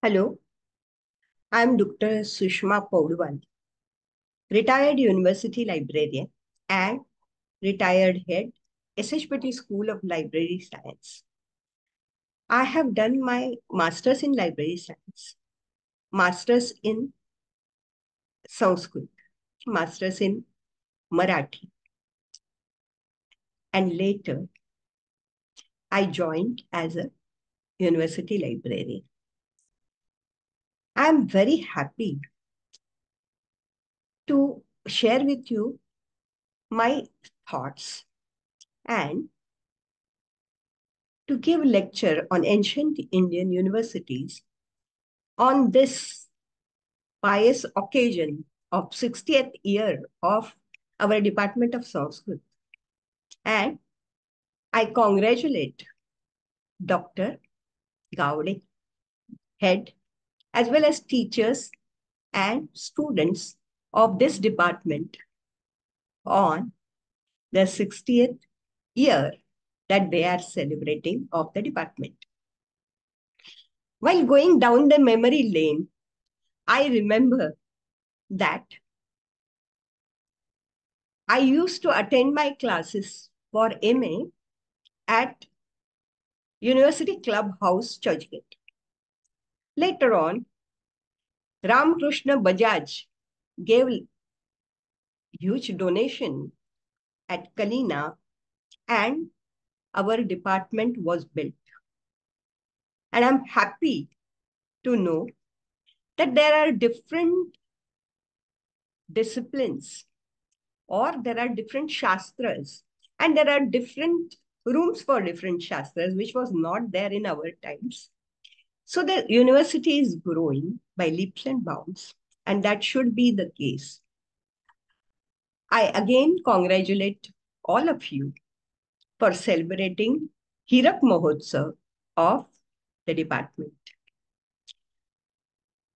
Hello, I'm Dr. Sushama Powdwal, retired university librarian and retired head, SHPT School of Library Science. I have done my master's in library science, master's in Sanskrit, master's in Marathi, and later I joined as a university librarian. I'm very happy to share with you my thoughts and to give lecture on ancient Indian universities on this pious occasion of 60th year of our Department of Sanskrit. And I congratulate Dr. Gowde, head, as well as teachers and students of this department on the 60th year that they are celebrating of the department. While going down the memory lane, I remember that I used to attend my classes for MA at University Clubhouse, Churchgate. Later on, Ramakrishna Bajaj gave huge donation at Kalina and our department was built. And I'm happy to know that there are different disciplines or there are different shastras and there are different rooms for different shastras, which was not there in our times. So the university is growing by leaps and bounds, and that should be the case. I again congratulate all of you for celebrating Hirak Mahotsav of the department.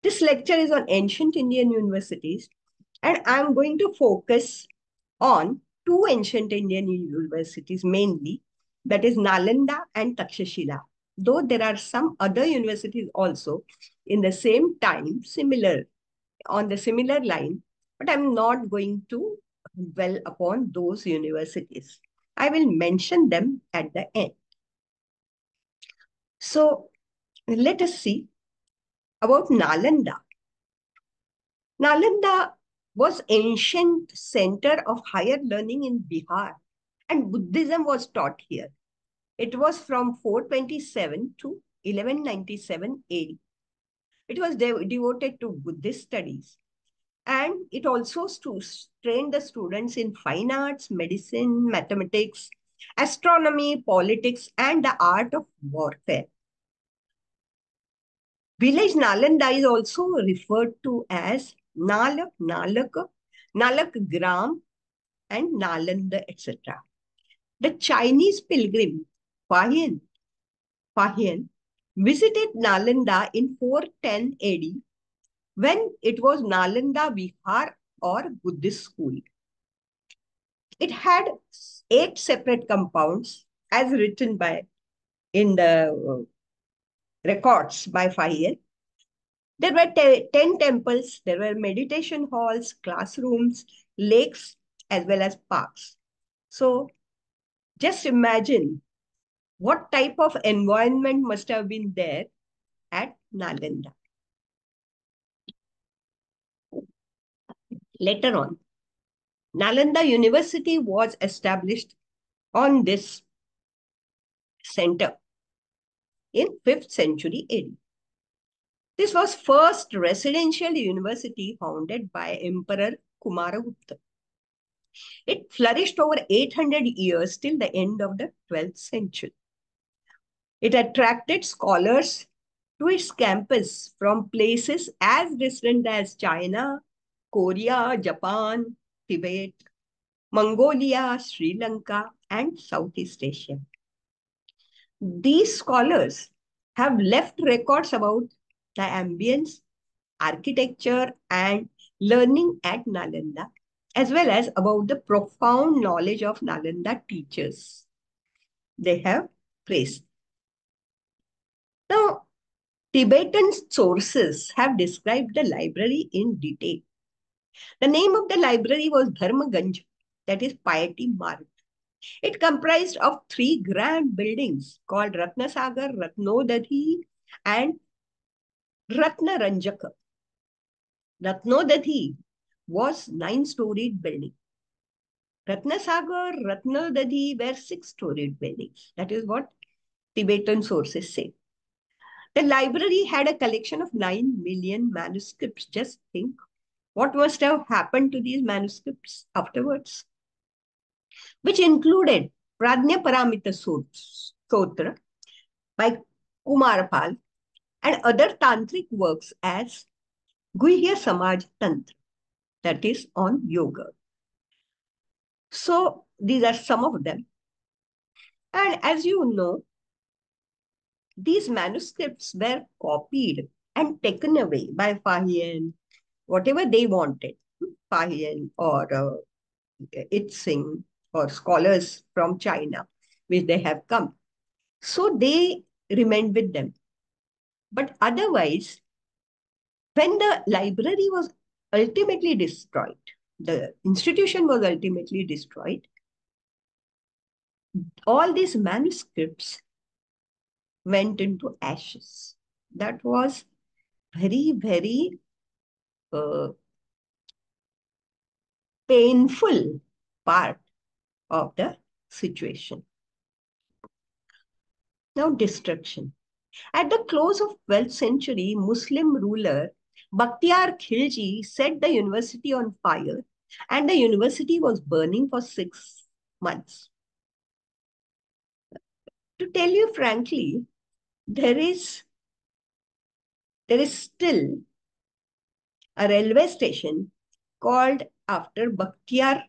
This lecture is on ancient Indian universities, and I'm going to focus on two ancient Indian universities mainly, that is Nalanda and Takshashila. Though there are some other universities also in the same time, on the similar line, but I'm not going to dwell upon those universities. I will mention them at the end. So let us see about Nalanda. Nalanda was ancient center of higher learning in Bihar, and Buddhism was taught here. It was from 427 to 1197 AD. It was devoted to Buddhist studies. And it also trained the students in fine arts, medicine, mathematics, astronomy, politics, and the art of warfare. Village Nalanda is also referred to as Nalak, Nalak Gram, and Nalanda, etc. The Chinese pilgrim Fahian visited Nalanda in 410 AD when it was Nalanda Vihar or Buddhist school. It had 8 separate compounds as written in the records by Fahian. There were 10 temples, there were meditation halls, classrooms, lakes, as well as parks. So just imagine what type of environment must have been there at Nalanda. Later on, Nalanda University was established on this center in 5th century AD. This was first residential university founded by Emperor Kumaragupta. It flourished over 800 years till the end of the 12th century. It attracted scholars to its campus from places as distant as China, Korea, Japan, Tibet, Mongolia, Sri Lanka, and Southeast Asia. These scholars have left records about the ambience, architecture, and learning at Nalanda, as well as about the profound knowledge of Nalanda teachers they have praised. Now, Tibetan sources have described the library in detail. The name of the library was Dharmaganj, that is Piety Marg. It comprised of three grand buildings called Ratnasagar, Ratnodadhi, and Ratnaranjaka. Ratnodadhi was 9-storied building. Ratnasagar, Ratnodadhi were 6-storied buildings. That is what Tibetan sources say. The library had a collection of 9 million manuscripts. Just think what must have happened to these manuscripts afterwards, which included Pradnya Paramita Sotra by Kumarpal and other tantric works as Guhya Samaj Tantra, that is on yoga. So these are some of them. And as you know, these manuscripts were copied and taken away by Fahian, whatever they wanted, Fahian or Itzing or scholars from China, which they have come. So they remained with them. But otherwise, when the library was ultimately destroyed, the institution was ultimately destroyed, all these manuscripts went into ashes. That was very, very painful part of the situation. Now, destruction. At the close of 12th century, Muslim ruler Bakhtiyar Khilji set the university on fire and the university was burning for 6 months. To tell you frankly, there is still a railway station called after Bakhtiyarpur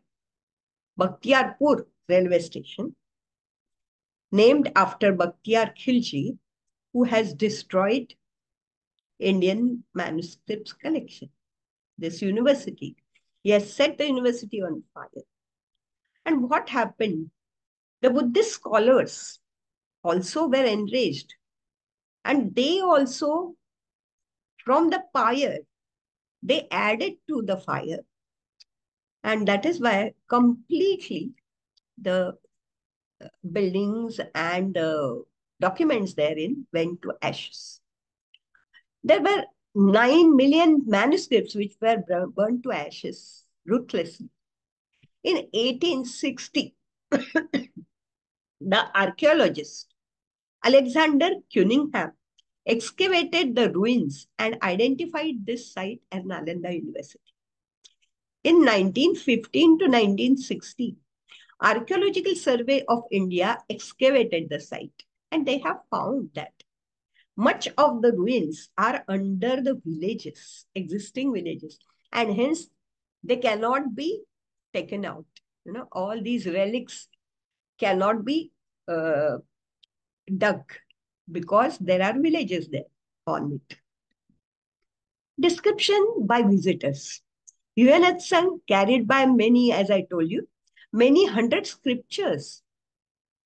railway station, named after Bakhtiyar Khilji, who has destroyed Indian manuscripts collection. This university, he has set the university on fire. And what happened? The Buddhist scholars also were enraged, and they also, from the fire, they added to the fire. And that is why completely the buildings and documents therein went to ashes. There were 9 million manuscripts which were burned to ashes ruthlessly. In 1860, the archaeologist Alexander Cunningham excavated the ruins and identified this site as Nalanda University. In 1915 to 1960, Archaeological Survey of India excavated the site, and they have found that much of the ruins are under the villages, existing villages, and hence they cannot be taken out. You know, all these relics cannot be dug because there are villages there on it. Description by visitors. Yuan carried by many, as I told you, many hundred scriptures,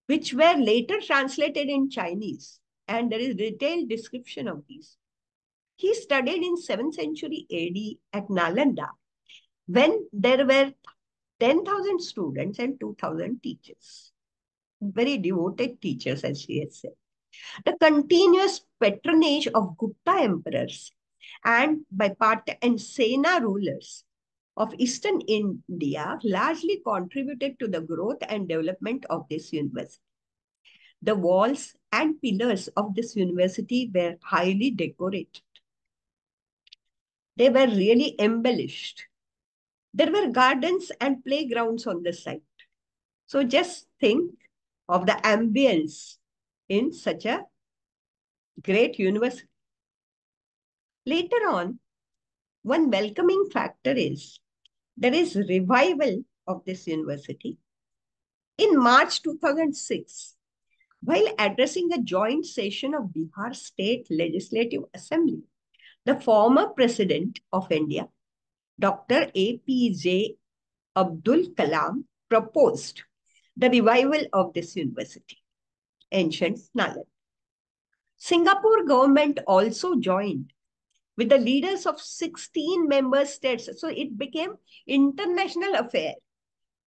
which were later translated in Chinese, and there is detailed description of these. He studied in 7th century AD at Nalanda, when there were 10,000 students and 2,000 teachers. Very devoted teachers, as she has said. The continuous patronage of Gupta emperors and by Patya and Sena rulers of Eastern India largely contributed to the growth and development of this university. The walls and pillars of this university were highly decorated. They were really embellished. There were gardens and playgrounds on the site. So just think of the ambience in such a great university. Later on, one welcoming factor is there is revival of this university. In March 2006, while addressing a joint session of Bihar State Legislative Assembly, the former President of India, Dr. APJ Abdul Kalam, proposed the revival of this university, ancient Nalanda. Singapore government also joined with the leaders of 16 member states. So it became international affair.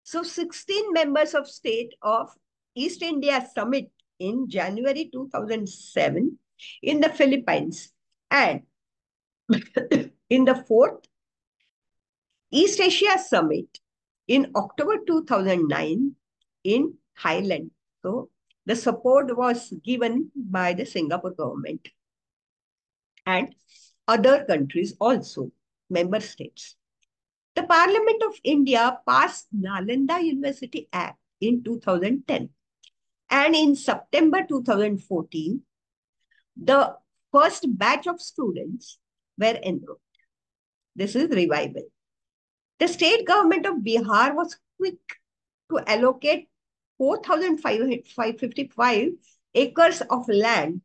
So 16 members of state of East India Summit in January 2007 in the Philippines, and in the fourth East Asia Summit in October 2009 in Thailand. So the support was given by the Singapore government and other countries also, member states. The Parliament of India passed Nalanda University Act in 2010, and in September 2014, the first batch of students were enrolled. This is revival. The state government of Bihar was quick to allocate 4,555 acres of land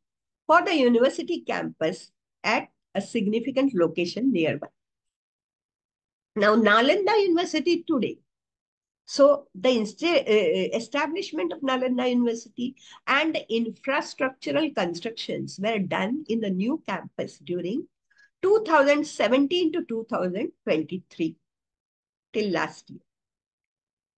for the university campus at a significant location nearby. Now, Nalanda University today. So, the establishment of Nalanda University and the infrastructural constructions were done in the new campus during 2017 to 2023 till last year.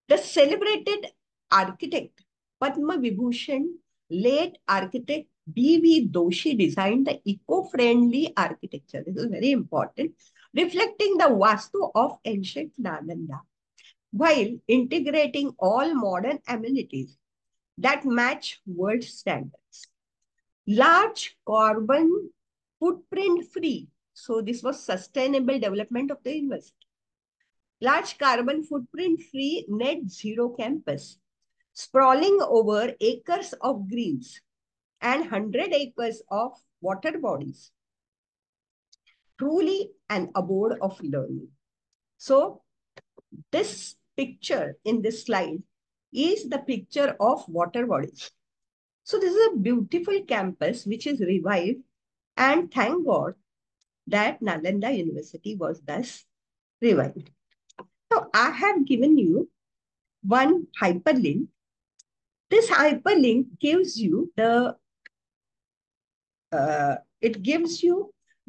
The celebrated architect Padma Vibhushan, late architect B.V. Doshi designed the eco-friendly architecture. This is very important, reflecting the Vastu of ancient Nalanda, while integrating all modern amenities that match world standards. Large carbon footprint free. So this was sustainable development of the university. Large carbon footprint free net zero campus, sprawling over acres of greens and 100 acres of water bodies. Truly an abode of learning. So this picture in this slide is the picture of water bodies. So this is a beautiful campus which is revived, and thank God that Nalanda University was thus revived. Now I have given you one hyperlink. This hyperlink gives you the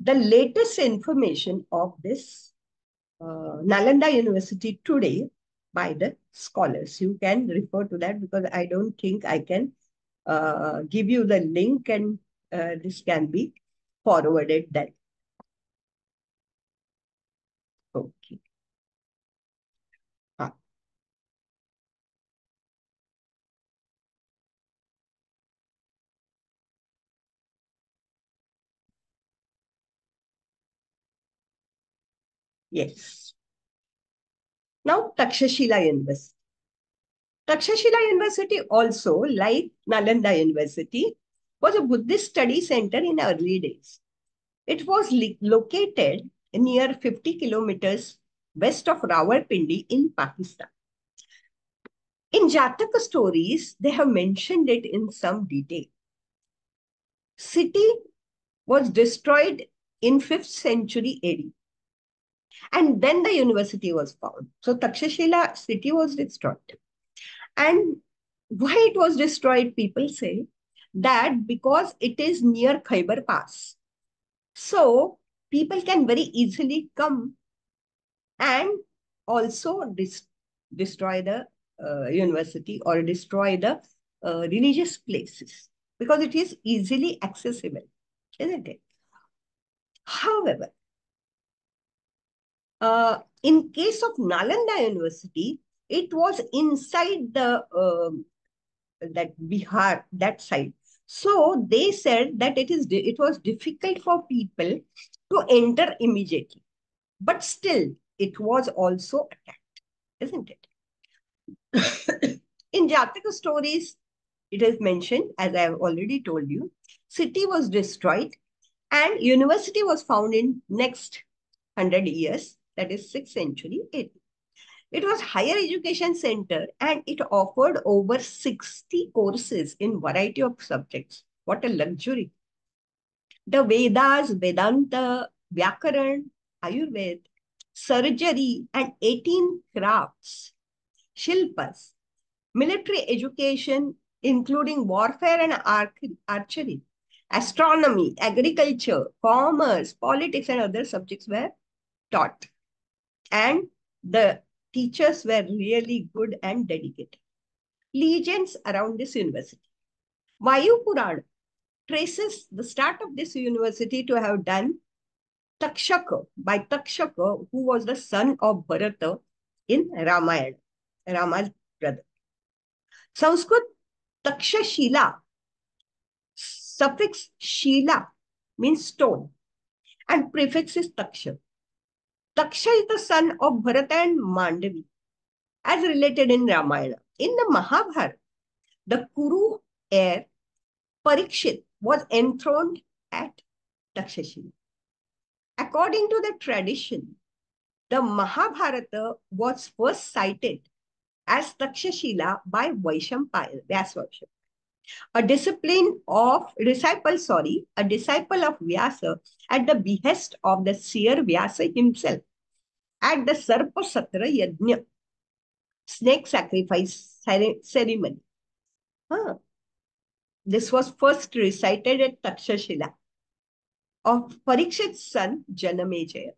latest information of this Nalanda University today by the scholars. You can refer to that because I don't think I can give you the link, and this can be forwarded then. Okay. Ah. Yes. Now, Takshashila University. Takshashila University also, like Nalanda University, was a Buddhist study center in early days. It was located near 50 kilometers west of Rawalpindi in Pakistan. In Jataka stories, they have mentioned it in some detail. City was destroyed in 5th century AD. And then the university was found. So Takshashila city was destroyed. And why it was destroyed, people say that because it is near Khyber Pass. So people can very easily come and also destroy the university or destroy the religious places because it is easily accessible, isn't it? However, in case of Nalanda University, it was inside the that Bihar, that side. So they said that it was difficult for people to enter immediately, but still it was also attacked, isn't it? In Jataka stories, it is mentioned, as I have already told you, city was destroyed and university was found in next 100 years, that is 6th century AD. It was higher education center and it offered over 60 courses in variety of subjects. What a luxury. The Vedas, Vedanta, Vyakaran, Ayurveda, surgery, and 18 crafts, Shilpas, military education, including warfare and archery, Astronomy, agriculture, commerce, politics, and other subjects were taught. And the teachers were really good and dedicated. Legends around this university. Vayu Purana traces the start of this university to have done Takshaka, by Takshaka, who was the son of Bharata in Ramayana, Rama's brother. Sanskrit Takshashila, suffix Shila means stone, and prefix is Taksha. Taksha is the son of Bharata and Mandavi, as related in Ramayana. In the Mahabharata, the Kuru heir Parikshit was enthroned at Takshashila. According to the tradition, the Mahabharata was first cited as Takshashila by Vaishampayana, Vyasavaksha, a disciple of Vyasa at the behest of the seer Vyasa himself at the Sarpa Satra Yajna, snake sacrifice ceremony. This was first recited at Takshashila of Parikshit's son Janamejaya.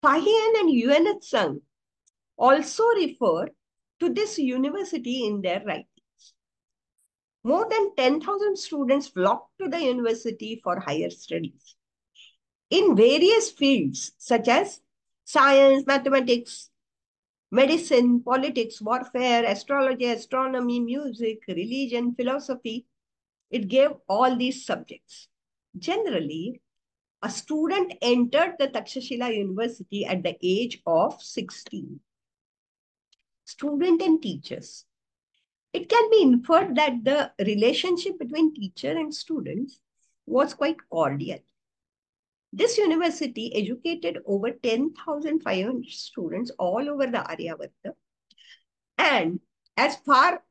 Pahian and Yuan Tsang also refer to this university in their writings. More than 10,000 students flocked to the university for higher studies in various fields such as science, mathematics, medicine, politics, warfare, astrology, astronomy, music, religion, philosophy. It gave all these subjects. Generally, a student entered the Takshashila University at the age of 16. Student and teachers. It can be inferred that the relationship between teacher and students was quite cordial. This university educated over 10,500 students all over the Aryavata, and as far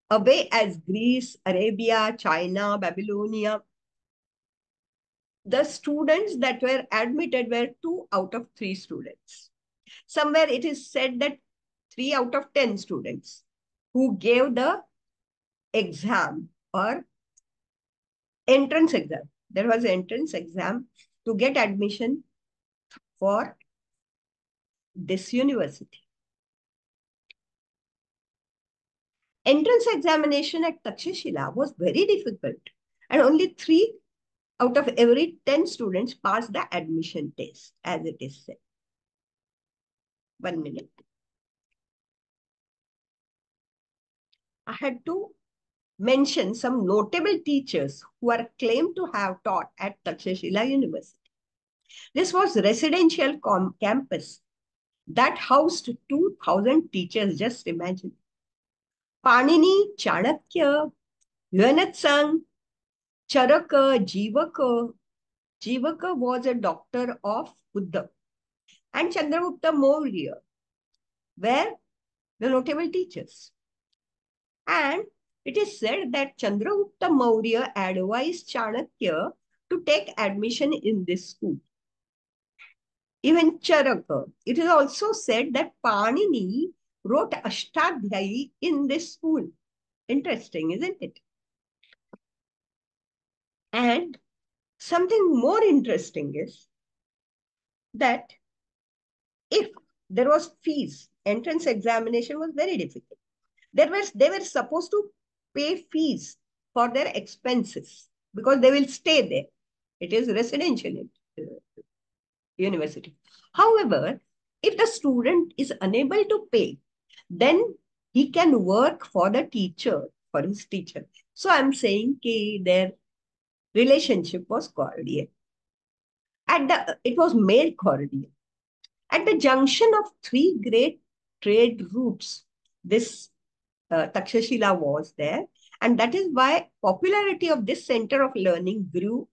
away as Greece, Arabia, China, Babylonia. The students that were admitted were 2 out of 3 students. Somewhere it is said that 3 out of 10 students who gave the exam or entrance exam. There was an entrance exam to get admission for this university. Entrance examination at Takshashila was very difficult, and only 3 out of every 10 students passed the admission test, as it is said. 1 minute. I had to mention some notable teachers who are claimed to have taught at Takshashila University. This was residential campus that housed 2,000 teachers, just imagine. Panini, Chanakya, Yuanatsang, Charaka, Jivaka. Jivaka was a doctor of Buddha. And Chandragupta Maurya were the notable teachers. And it is said that Chandragupta Maurya advised Chanakya to take admission in this school. Even Charaka. It is also said that Panini wrote Ashtadhyayi in this school. Interesting, isn't it? And something more interesting is that if there was fees, entrance examination was very difficult. They were supposed to pay fees for their expenses because they will stay there. It is residential university. However, if the student is unable to pay, then he can work for the teacher, for his teacher. So I'm saying their relationship was cordial. It was made cordial. At the junction of 3 great trade routes, this Takshashila was there. And that is why popularity of this center of learning grew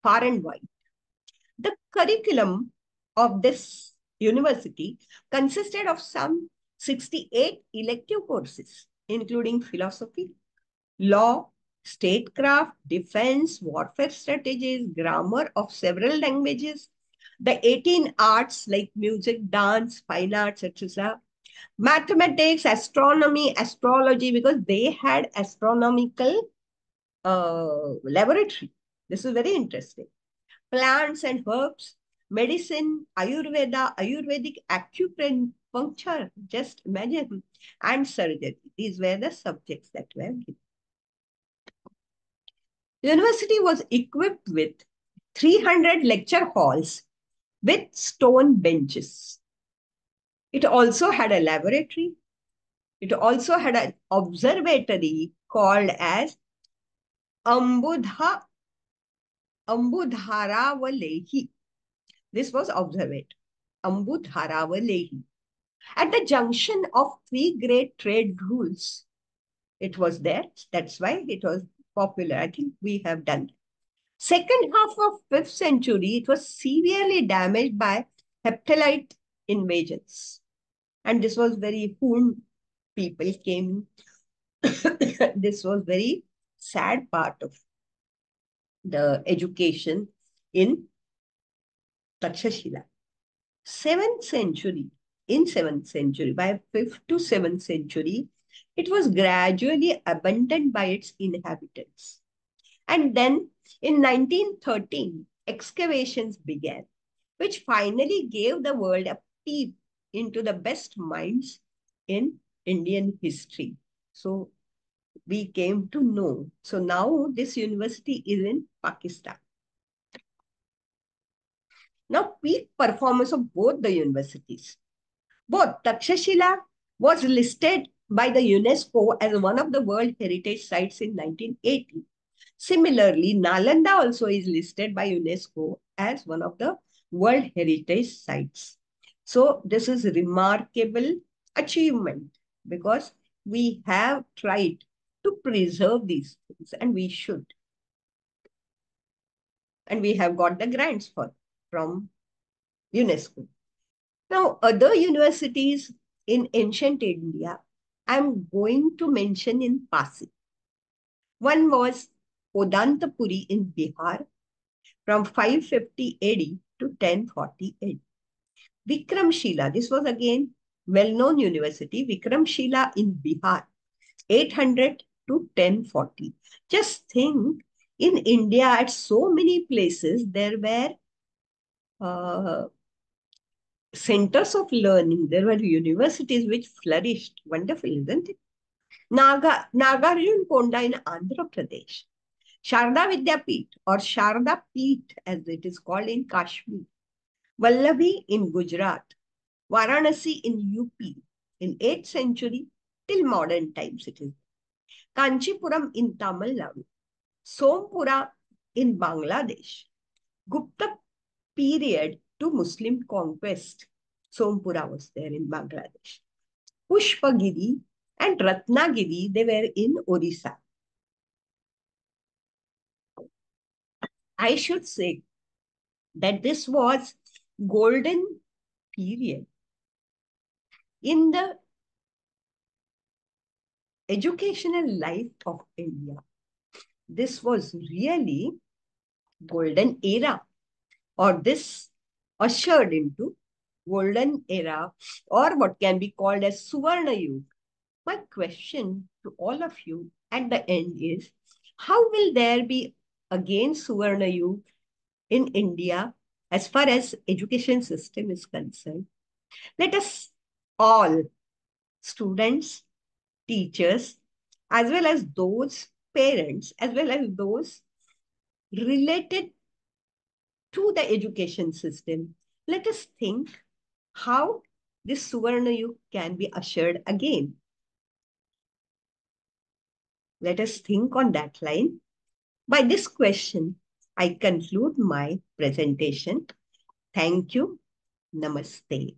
far and wide. The curriculum of this university consisted of some 68 elective courses, including philosophy, law, statecraft, defense, warfare strategies, grammar of several languages, the 18 arts like music, dance, fine arts, etc., mathematics, astronomy, astrology, because they had astronomical laboratory. This is very interesting. Plants and herbs, medicine, Ayurveda, Ayurvedic acupuncture, just imagine, and surgery. These were the subjects that were given. The university was equipped with 300 lecture halls with stone benches. It also had a laboratory. It also had an observatory called as Ambudha, Ambudharavalehi. This was observatory, Ambudharavalehi. At the junction of three great trade routes, it was there. That's why it was popular. I think we have done that. Second half of 5th century, it was severely damaged by Heptalite invasions. And this was very Hun people came. This was very sad part of the education in Takshashila. 7th century, in 7th century, by 5th to 7th century, it was gradually abandoned by its inhabitants. And then in 1913, excavations began, which finally gave the world a peep into the best minds in Indian history. So we came to know. So now this university is in Pakistan. Now, peak performance of both the universities. Both Takshashila was listed by the UNESCO as one of the World Heritage Sites in 1980. Similarly, Nalanda also is listed by UNESCO as one of the World Heritage Sites. So this is a remarkable achievement because we have tried to preserve these things and we should. And we have got the grants from UNESCO. Now, other universities in ancient India, I'm going to mention in passing. One was Odantapuri in Bihar from 550 AD to 1040 AD. Vikramshila, this was again well-known university, Vikramshila in Bihar, 800 to 1040. Just think, in India, at so many places, there were centers of learning. There were universities which flourished. Wonderful, isn't it? Nagarjun Konda in Andhra Pradesh. Sharda Vidyapeeth or Sharda Peeth as it is called in Kashmir. Vallabhi in Gujarat. Varanasi in UP in 8th century till modern times it is. Kanchipuram in Tamil Nadu. Sompura in Bangladesh. Gupta period to Muslim conquest. Sompura was there in Bangladesh. Pushpagiri and Ratnagiri, they were in Orissa. I should say that this was golden period in the educational life of India. This was really golden era, or this ushered into golden era, or what can be called as Suvarna Yuga. My question to all of you at the end is, how will there be again Suvarna Yuga in India as far as education system is concerned? Let us all, students, teachers, as well as those parents, as well as those related to the education system, let us think how this Suvarna Yuga can be ushered again. Let us think on that line. By this question, I conclude my presentation. Thank you. Namaste.